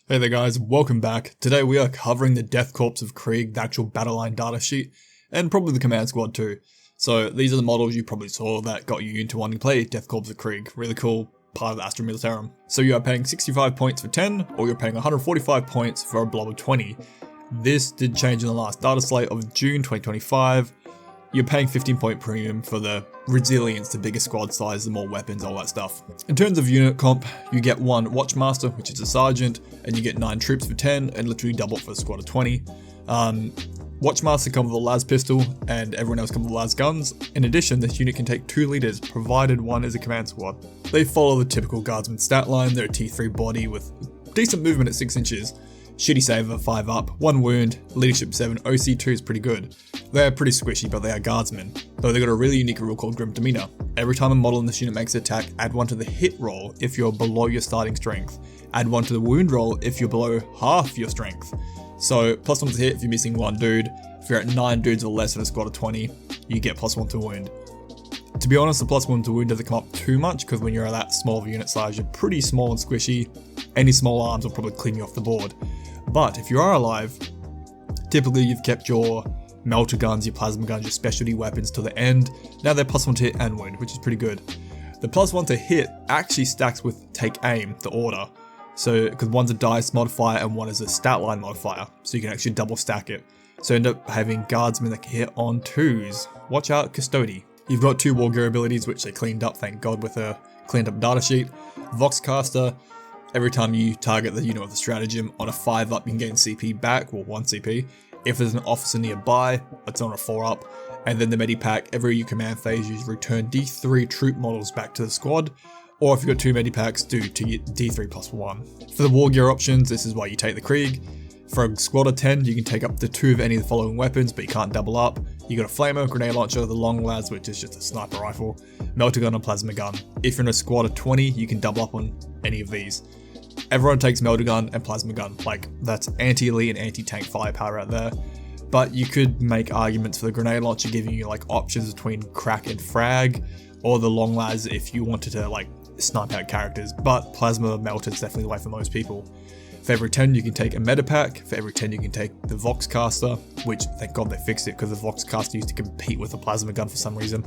Hey there guys, welcome back. Today we are covering the Death Korps of Krieg, the actual battleline datasheet, and probably the command squad too. So these are the models you probably saw that got you into wanting to play Death Korps of Krieg, really cool part of the Astra Militarum. So you are paying 65 points for 10, or you're paying 145 points for a blob of 20. This did change in the last data slate of June 2025. You're paying 15 point premium for the resilience, the bigger squad size, the more weapons, all that stuff. In terms of unit comp, you get one Watchmaster, which is a sergeant, and you get 9 troops for 10, and literally double it for a squad of 20. Watchmaster comes with a las pistol, and everyone else comes with las guns. In addition, this unit can take 2 leaders, provided one is a command squad. They follow the typical guardsman stat line. They're a T3 body with decent movement at 6 inches. Shitty saver, 5 up, 1 wound, leadership 7, OC2 is pretty good. They're pretty squishy, but they are guardsmen, though they got a really unique rule called Grim Demeanor. Every time a model in this unit makes an attack, add 1 to the hit roll if you're below your starting strength. Add 1 to the wound roll if you're below half your strength. So +1 to hit if you're missing 1 dude. If you're at 9 dudes or less in a squad of 20, you get +1 to wound. To be honest, the +1 to wound doesn't come up too much, because when you're at that small of a unit size, you're pretty small and squishy. Any small arms will probably clean you off the board. But if you are alive, typically you've kept your melter guns, your plasma guns, your specialty weapons to the end. Now they're +1 to hit and wound, which is pretty good. The +1 to hit actually stacks with take aim, the order. So, because one's a dice modifier and one is a stat line modifier, so you can actually double stack it. So end up having guardsmen that can hit on 2s. Watch out, Custody. You've got 2 war gear abilities, which they cleaned up, thank God, with a cleaned up datasheet. Voxcaster. Every time you target the unit with a stratagem on a 5 up, you can gain CP back, or 1 CP. If there's an officer nearby, it's on a 4 up. And then the Medipack, every command phase, you return D3 troop models back to the squad. Or if you've got 2 Medipacks, do D3 +1. For the war gear options, this is why you take the Krieg. For a squad of 10, you can take up to 2 of any of the following weapons, but you can't double up. You got a flamer, grenade launcher, the long las, which is just a sniper rifle, melter gun, and plasma gun. If you're in a squad of 20, you can double up on any of these. Everyone takes melter gun and plasma gun, like that's anti-elite and anti-tank firepower out there. But you could make arguments for the grenade launcher giving you like options between crack and frag, or the long las if you wanted to like snipe out characters, but plasma melter is definitely the way for most people. For every 10 you can take a Medipack, for every 10 you can take the Voxcaster, which thank God they fixed it because the Voxcaster used to compete with the plasma gun for some reason.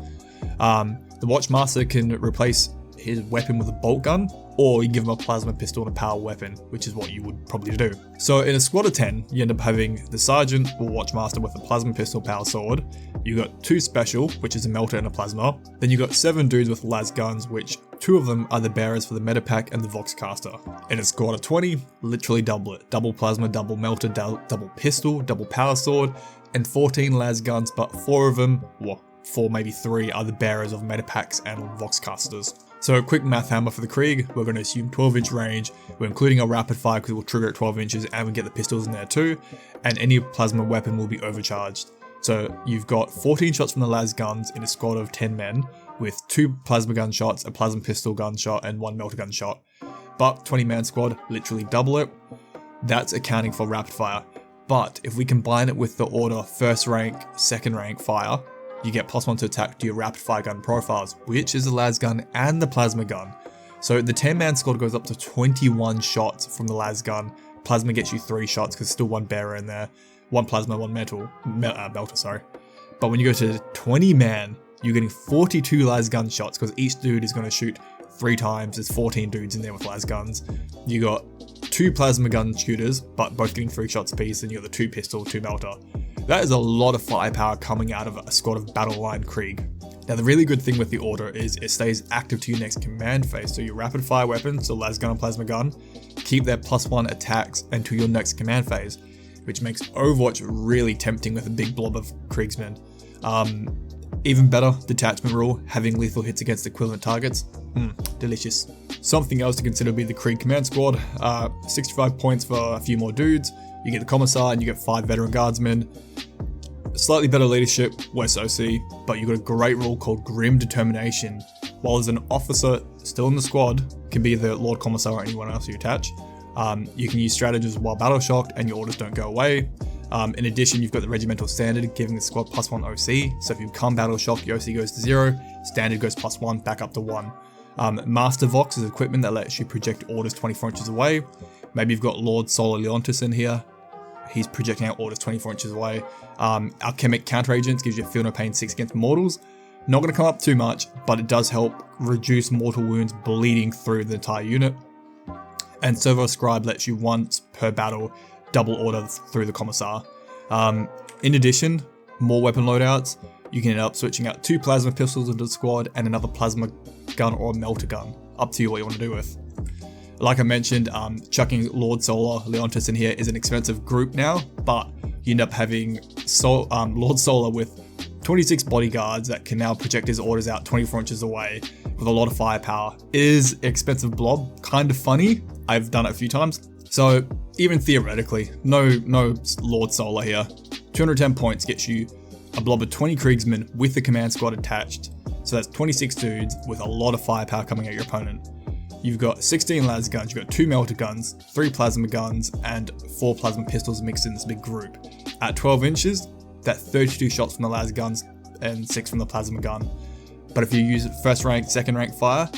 The Watchmaster can replace his weapon with a bolt gun, or you give him a plasma pistol and a power weapon, which is what you would probably do. So in a squad of 10, you end up having the sergeant or watchmaster with a plasma pistol power sword. You got 2 special, which is a melter and a plasma. Then you got 7 dudes with las guns, which 2 of them are the bearers for the Medipack and the Voxcaster. In a squad of 20, literally double it. Double plasma, double melter, double pistol, double power sword, and 14 las guns, but 4 of them, well, 4 maybe 3 are the bearers of Medipacks and Voxcasters. So a quick math hammer for the Krieg, we're going to assume 12-inch range, we're including a rapid fire because it will trigger at 12 inches and we get the pistols in there too, and any plasma weapon will be overcharged. So you've got 14 shots from the las guns in a squad of 10 men, with 2 plasma gun shots, a plasma pistol gun shot, and 1 melter gun shot. But 20-man squad, literally double it. That's accounting for rapid fire. But if we combine it with the order first rank, second rank fire, you get +1 to attack to your rapid fire gun profiles, which is the las gun and the plasma gun. So the 10-man squad goes up to 21 shots from the las gun. Plasma gets you 3 shots because still 1 bearer in there. 1 plasma, 1 melter, sorry. But when you go to 20-man, you're getting 42 las gun shots because each dude is going to shoot 3 times. There's 14 dudes in there with las guns. You got 2 plasma gun shooters, but both getting 3 shots apiece, and you got the 2 pistol, 2 melter. That is a lot of firepower coming out of a squad of battleline Krieg. Now the really good thing with the order is it stays active to your next command phase, so your rapid fire weapons, so las gun and plasma gun, keep their +1 attacks until your next command phase, which makes Overwatch really tempting with a big blob of Kriegsmen. Even better, detachment rule, having lethal hits against equivalent targets, delicious. Something else to consider would be the Krieg command squad, 65 points for a few more dudes, you get the commissar and you get 5 veteran guardsmen. Slightly better leadership, less OC, but you've got a great rule called Grim Determination. While as an officer still in the squad, can be the Lord Commissar or anyone else you attach, you can use stratagems while battle shocked and your orders don't go away. In addition, you've got the regimental standard giving the squad +1 OC, so if you become battle shocked, your OC goes to 0, standard goes +1, back up to 1. Master Vox is equipment that lets you project orders 24 inches away. Maybe you've got Lord Solar Leontis in here. He's projecting out orders 24 inches away. Alchemic Counter Agents gives you a Feel No Pain 6 against mortals. Not going to come up too much, but it does help reduce mortal wounds bleeding through the entire unit. And Servo Scribe lets you once per battle double order through the Commissar. In addition, more weapon loadouts. You can end up switching out 2 plasma pistols into the squad and another plasma gun or a melter gun. Up to you what you want to do with. Like I mentioned, chucking Lord Solar Leontis in here is an expensive group now, but you end up having Lord Solar with 26 bodyguards that can now project his orders out 24 inches away with a lot of firepower. It is expensive blob, kind of funny. I've done it a few times. So even theoretically, no Lord Solar here. 210 points gets you a blob of 20 Kriegsmen with the command squad attached. So that's 26 dudes with a lot of firepower coming at your opponent. You've got 16 las guns, you've got 2 melter guns, 3 plasma guns, and 4 plasma pistols mixed in this big group. At 12 inches, that's 32 shots from the las guns and 6 from the plasma gun. But if you use first rank, second rank fire,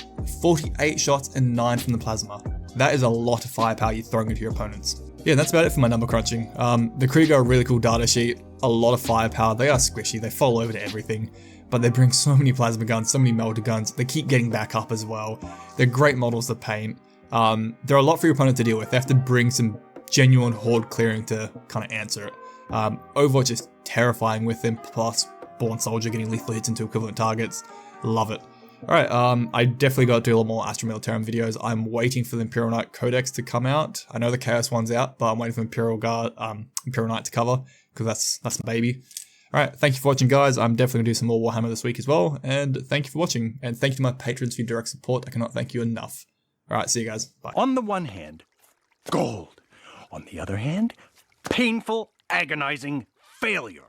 48 shots and 9 from the plasma. That is a lot of firepower you're throwing into your opponents. Yeah, that's about it for my number crunching. The Krieg are a really cool data sheet, a lot of firepower, they are squishy, they fall over to everything. But they bring so many plasma guns, so many melter guns, they keep getting back up as well. They're great models to paint. They're a lot for your opponent to deal with. They have to bring some genuine horde clearing to kind of answer it. Overwatch is terrifying with them, plus Born Soldier getting lethal hits into equivalent targets. Love it. Alright, I definitely got to do a lot more Astra Militarum videos. I'm waiting for the Imperial Knight Codex to come out. I know the Chaos one's out, but I'm waiting for Imperial Knight to cover, because that's my baby. Alright, thank you for watching, guys. I'm definitely going to do some more Warhammer this week as well, and thank you for watching, and thank you to my patrons for your direct support. I cannot thank you enough. Alright, see you guys. Bye. On the one hand, gold. On the other hand, painful, agonizing failure.